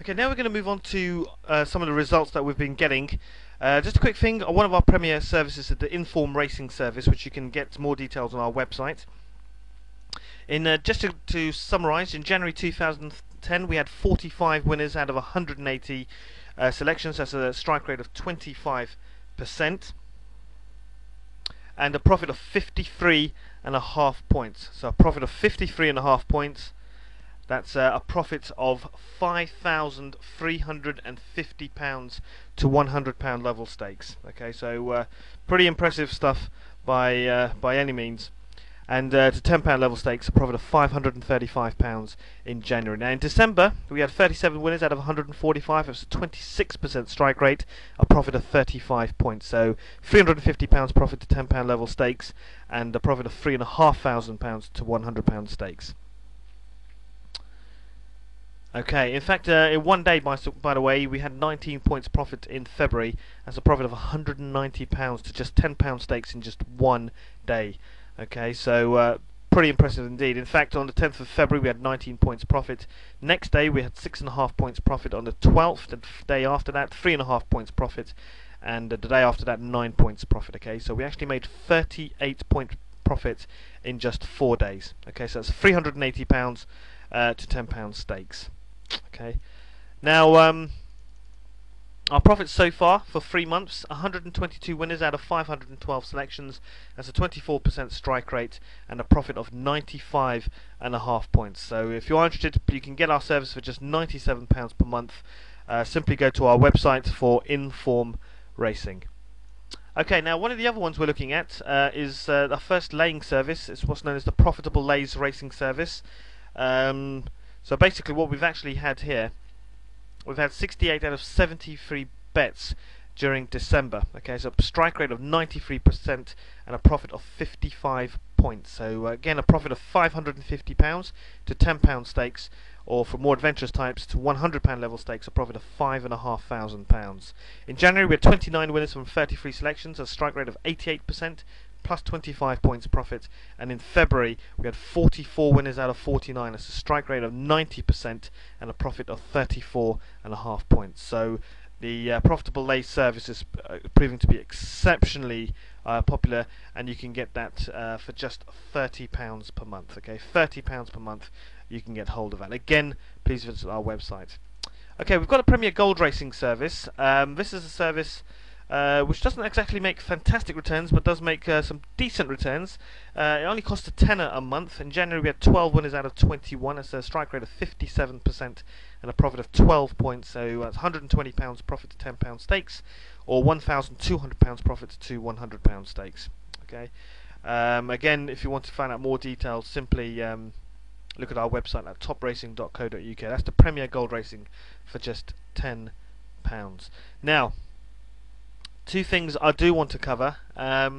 Okay, now we're going to move on to some of the results that we've been getting. Just a quick thing, one of our premier services is the Inform Racing service, which you can get more details on our website. Just to summarise, in January 2010 we had 45 winners out of 180 selections. That's a strike rate of 25%, and a profit of 53.5 points. So a profit of 53.5 points. That's a profit of £5,350 to £100 level stakes. Okay, so pretty impressive stuff by any means. And to £10 level stakes, a profit of £535 in January. Now in December, we had 37 winners out of 145. It was a 26% strike rate, a profit of 35 points. So £350 profit to £10 level stakes, and a profit of £3,500 to £100 stakes. Okay, in fact, in one day, by the way, we had 19 points profit in February. That's a profit of £190 to just £10 stakes in just one day. Okay, so pretty impressive indeed. In fact, on the 10th of February, we had 19 points profit. Next day, we had 6.5 points profit. On the 12th, the day after that, 3.5 points profit. And the day after that, 9 points profit. Okay, so we actually made 38 point profit in just 4 days. Okay, so that's £380 to £10 stakes. Okay, now our profits so far for 3 months: 122 winners out of 512 selections. That's a 24% strike rate and a profit of 95.5 points. So if you are interested, you can get our service for just £97 per month. Simply go to our website for Inform Racing. Okay, now one of the other ones we're looking at is the first laying service. It's what's known as the Profitable Lays Racing Service. So basically what we've actually had here, we've had 68 out of 73 bets during December. Okay, so a strike rate of 93% and a profit of 55 points. So again, a profit of £550 to £10 stakes, or for more adventurous types to £100 level stakes, a profit of £5,500. In January we had 29 winners from 33 selections, a strike rate of 88%, plus 25 points profit. And in February we had 44 winners out of 49. That's a strike rate of 90% and a profit of 34.5 points. So the Profitable Lay service is proving to be exceptionally popular, and you can get that for just £30 per month. Okay, £30 per month you can get hold of that. Again, please visit our website. Okay, we've got a Premier Gold Racing service. This is a service which doesn't exactly make fantastic returns, but does make some decent returns. It only costs a tenner a month. In January we had 12 winners out of 21. That's a strike rate of 57% and a profit of 12 points. So that's £120 profit to £10 stakes, or £1,200 profit to £100 stakes. Okay. Again, if you want to find out more details, simply look at our website at topracing.co.uk. That's the Premier Gold Racing for just £10. Now, two things I do want to cover. As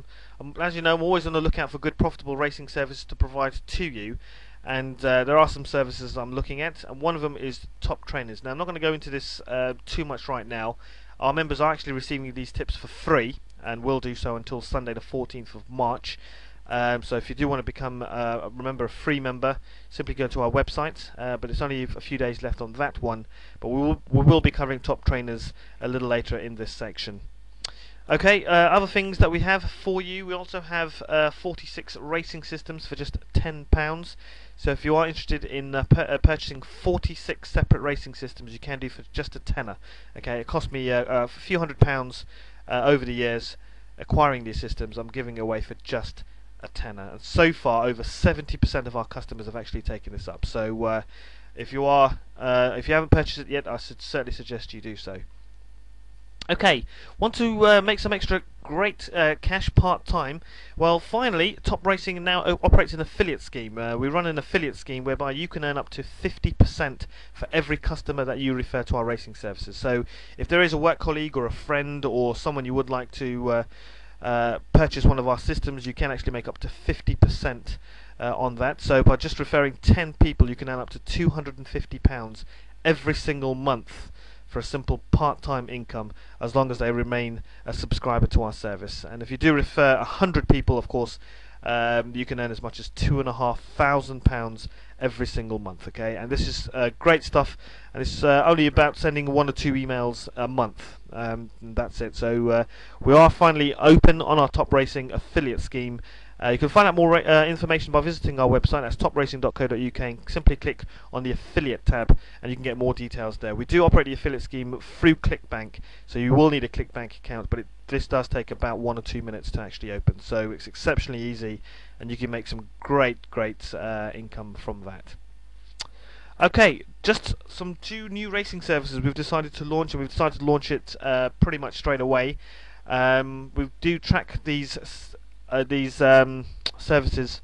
you know, I'm always on the lookout for good profitable racing services to provide to you, and there are some services I'm looking at, and one of them is Top Trainers. Now I'm not going to go into this too much right now. Our members are actually receiving these tips for free, and will do so until Sunday the 14th of March. So if you do want to become a free member, simply go to our website, but it's only a few days left on that one. But we will be covering Top Trainers a little later in this section. Okay, other things that we have for you, we also have 46 racing systems for just £10. So if you are interested in purchasing 46 separate racing systems, you can do for just a tenner. Okay, it cost me a few £100 over the years acquiring these systems. I'm giving away for just a tenner, and so far over 70% of our customers have actually taken this up. So if you haven't purchased it yet, I should certainly suggest you do so. Okay, want to make some extra great cash part-time? Well, finally, Top Racing now operates an affiliate scheme. We run an affiliate scheme whereby you can earn up to 50% for every customer that you refer to our racing services. So if there is a work colleague or a friend or someone you would like to purchase one of our systems, you can actually make up to 50% on that. So by just referring 10 people, you can earn up to £250 every single month for a simple part-time income, as long as they remain a subscriber to our service. And if you do refer 100 people, of course, you can earn as much as £2,500 every single month. Okay, and this is great stuff, and it's only about sending 1 or 2 emails a month. And that's it. So we are finally open on our Top Racing affiliate scheme. You can find out more information by visiting our website. That's topracing.co.uk, and simply click on the affiliate tab and you can get more details there. We do operate the affiliate scheme through ClickBank, so you will need a ClickBank account, but this does take about 1 or 2 minutes to actually open, so it's exceptionally easy and you can make some great income from that. Okay, just some 2 new racing services we've decided to launch, and we've decided to launch it pretty much straight away. We do track these services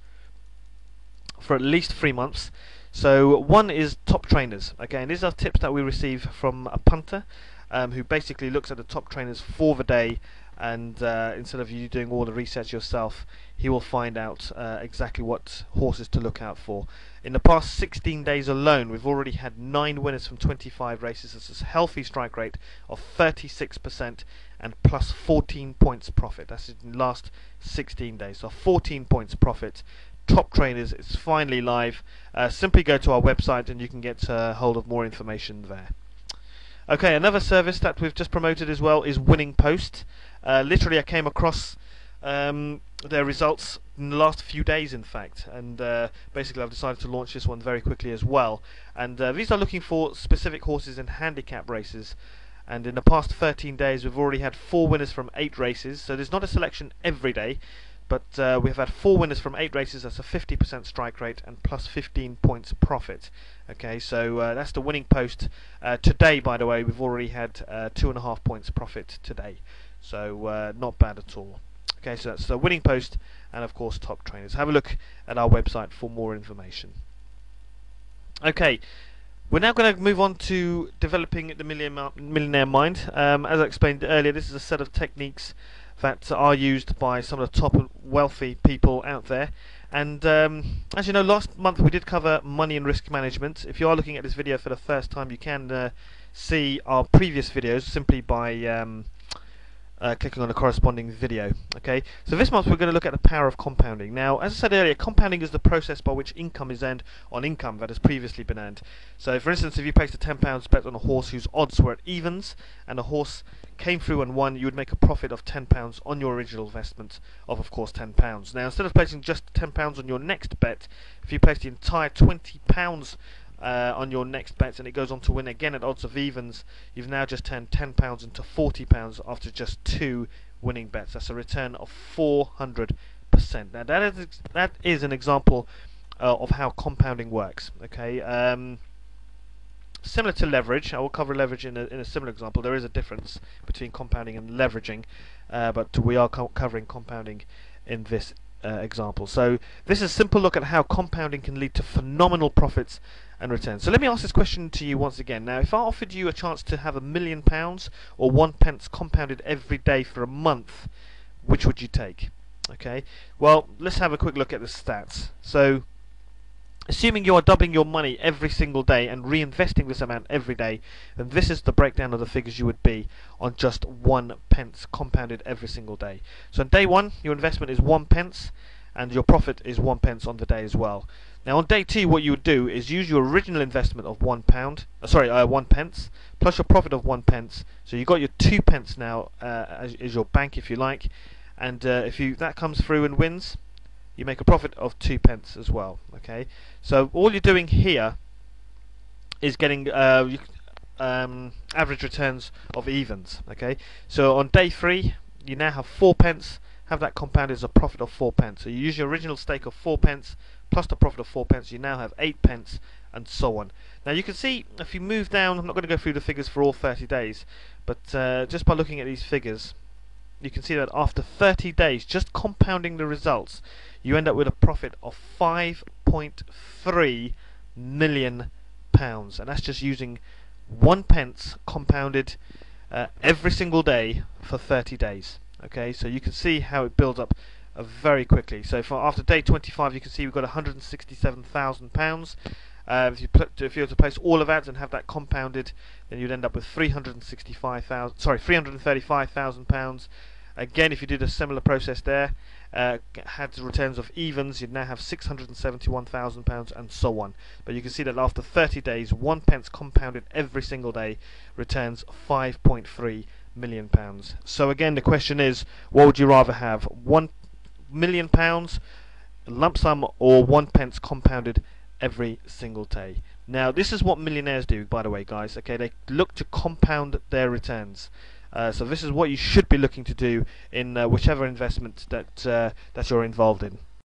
for at least 3 months. So one is Top Trainers. Again, these are tips that we receive from a punter who basically looks at the top trainers for the day, and instead of you doing all the research yourself, he will find out exactly what horses to look out for. In the past 16 days alone, we've already had 9 winners from 25 races. This is a healthy strike rate of 36% and plus 14 points profit. That's in the last 16 days. So 14 points profit. Top Trainers is finally live. Simply go to our website and you can get hold of more information there. Okay, another service that we've just promoted as well is Winning Post. Literally, I came across their results in the last few days, in fact, and basically I've decided to launch this one very quickly as well. And these are looking for specific horses in handicap races. And in the past 13 days, we've already had 4 winners from 8 races. So there's not a selection every day, but we've had 4 winners from 8 races. That's a 50% strike rate and plus 15 points profit. Okay, so that's the Winning Post. Today, by the way, we've already had 2.5 points profit today. So not bad at all. Okay, so that's the Winning Post and of course Top Trainers. Have a look at our website for more information. Okay. We're now going to move on to developing the Millionaire Mind. As I explained earlier, this is a set of techniques that are used by some of the top wealthy people out there. And as you know, last month we did cover money and risk management. If you are looking at this video for the first time, you can see our previous videos simply by clicking on the corresponding video. Okay, so this month we're going to look at the power of compounding. Now, as I said earlier, compounding is the process by which income is earned on income that has previously been earned. So, for instance, if you placed a £10 bet on a horse whose odds were at evens, and the horse came through and won, you would make a profit of £10 on your original investment of course, £10. Now, instead of placing just £10 on your next bet, if you place the entire £20 on your next bet and it goes on to win again at odds of evens, you've now just turned £10 into £40 after just 2 winning bets. That's a return of 400%. Now that is an example of how compounding works. Okay, similar to leverage. I will cover leverage in a similar example. There is a difference between compounding and leveraging, but we are covering compounding in this example. So this is a simple look at how compounding can lead to phenomenal profits and returns. So let me ask this question to you once again. Now, if I offered you a chance to have £1 million or 1 pence compounded every day for a month, which would you take? Okay, well, let's have a quick look at the stats. So assuming you are doubling your money every single day and reinvesting this amount every day, then this is the breakdown of the figures you would be on just 1 pence compounded every single day. So on day 1, your investment is 1 pence and your profit is 1 pence on the day as well. Now on day 2, what you would do is use your original investment of 1 pence plus your profit of 1 pence. So you've got your 2 pence now as your bank, if you like, and if that comes through and wins, you make a profit of 2 pence as well. Okay, so all you're doing here is getting average returns of evens. Okay, so on day 3, you now have 4 pence. Have that compounded as a profit of 4 pence. So you use your original stake of 4 pence plus the profit of 4 pence. You now have 8 pence, and so on. Now you can see if you move down, I'm not going to go through the figures for all 30 days, but just by looking at these figures, you can see that after 30 days, just compounding the results, you end up with a profit of £5.3 million, and that's just using 1 pence compounded every single day for 30 days. Okay, so you can see how it builds up very quickly. So after day 25, you can see we've got £167,000. If you were to place all of that and have that compounded, then you'd end up with £335,000. Again, if you did a similar process there, had returns of evens, you'd now have £671,000 and so on. But you can see that after 30 days, 1 pence compounded every single day returns £5.3 million. So again, the question is, what would you rather have? £1 million lump sum or 1 pence compounded every single day? Now, this is what millionaires do, by the way, guys. Okay, they look to compound their returns. So this is what you should be looking to do in whichever investment that you're involved in.